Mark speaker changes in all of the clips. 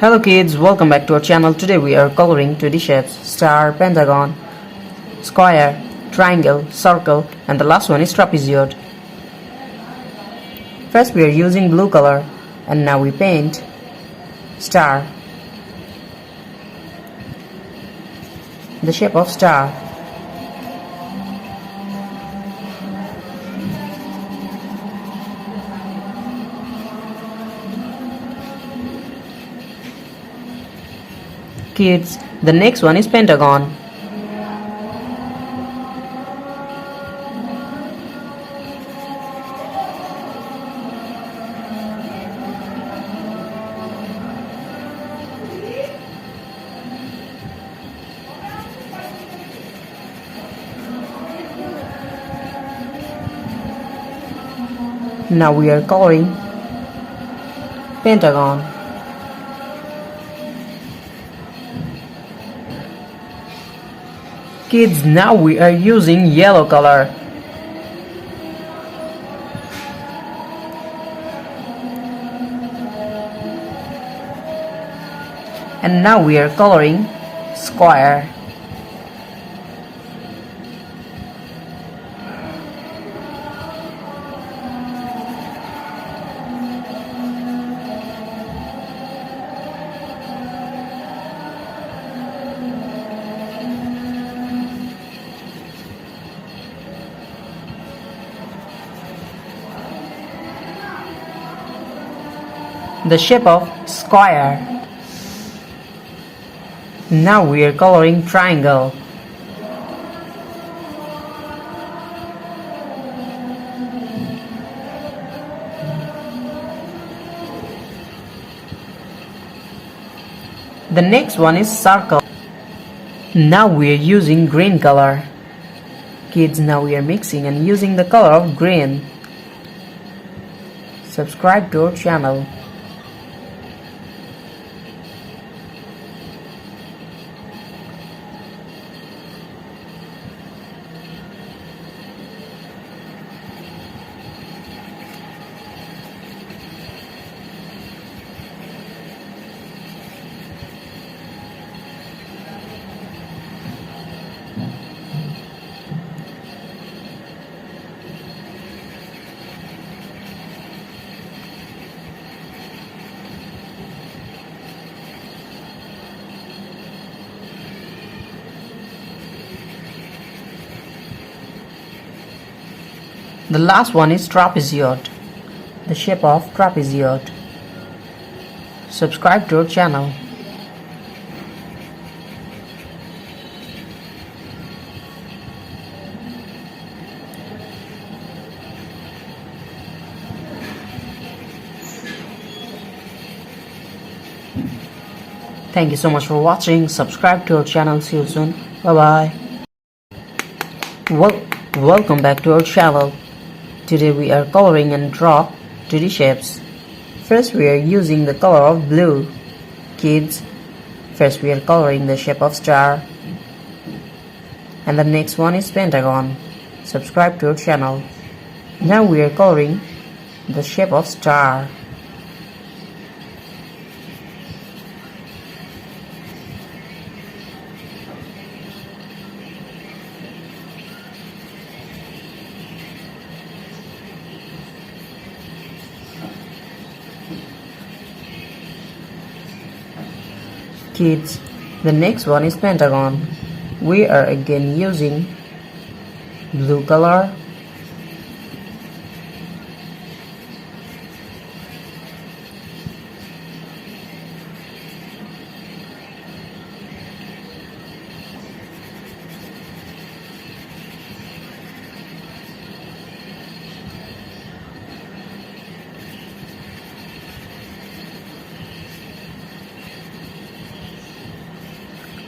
Speaker 1: Hello kids, welcome back to our channel. Today we are coloring 2D shapes: star, pentagon, square, triangle, circle, and the last one is trapezoid. First we are using blue color, and now we paint star, the shape of star. Kids, the next one is pentagon. Now we are coloring pentagon. Kids, now we are using yellow color. And now we are coloring square. The shape of square. Now we are coloring triangle. The next one is circle. Now we are using green color. Kids, now we are mixing and using the color of green. Subscribe to our channel. The last one is trapezoid, the shape of trapezoid. Subscribe to our channel. Thank you so much for watching. Subscribe to our channel. See you soon. Bye bye. Welcome back to our channel. Today we are coloring and draw 2D shapes. First we are using the color of blue. Kids, first we are coloring the shape of star. And the next one is pentagon. Subscribe to our channel. Now we are coloring the shape of star. Kids, the next one is pentagon. We are again using blue color.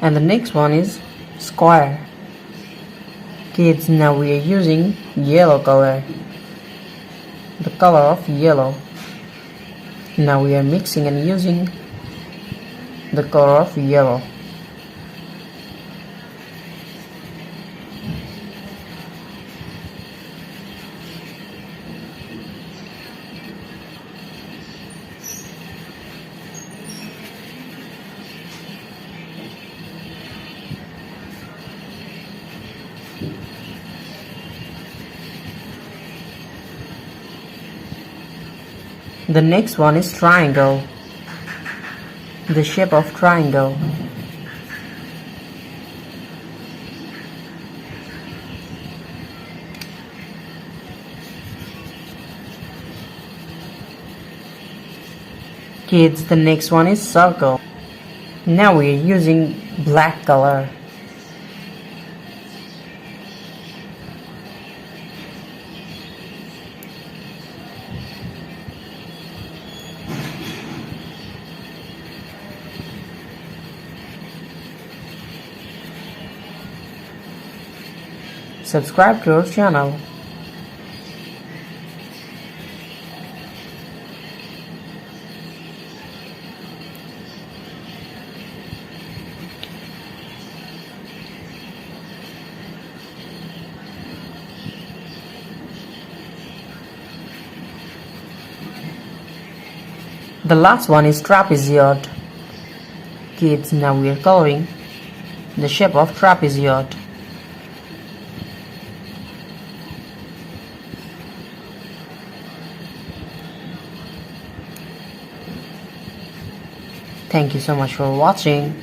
Speaker 1: And the next one is square. Kids, now we are using yellow color, the color of yellow. Now we are mixing and using the color of yellow. The next one is triangle. The shape of triangle. Kids, the next one is circle. Now we are using black color. Subscribe to our channel. The last one is trapezoid. Kids, now we are coloring the shape of trapezoid. Thank you so much for watching.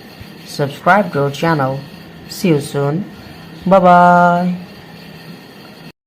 Speaker 1: Subscribe to our channel. See you soon. Bye bye.